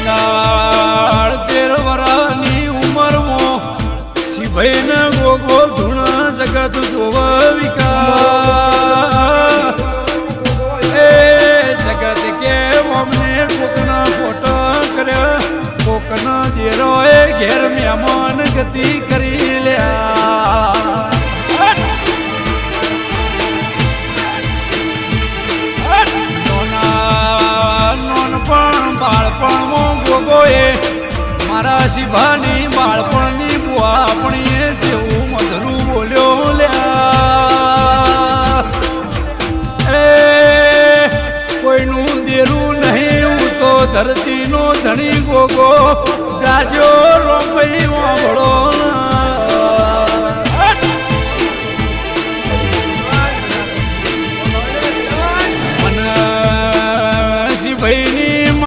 મંગાળ 13 વર્ષની ઉંમરમાં શિભાઈને ગોગો ધૂણ જગત જોવ વિકા એ જગત કે અમને કોકના ફોટા કર્યા કોકના દેરોએ ઘેર મહેમાન ગતિ કરી લ્યા બાળપણમાં ગોગોએ મારા શિભાની બાળપણની બુઆ આપણીએ જેવું મધરું બોલ્યો લ્યા એ કોઈનું દેરું નહીં હું તો ધરતીનો ધણી ગોગો જાજો રોમઈ વાંભળો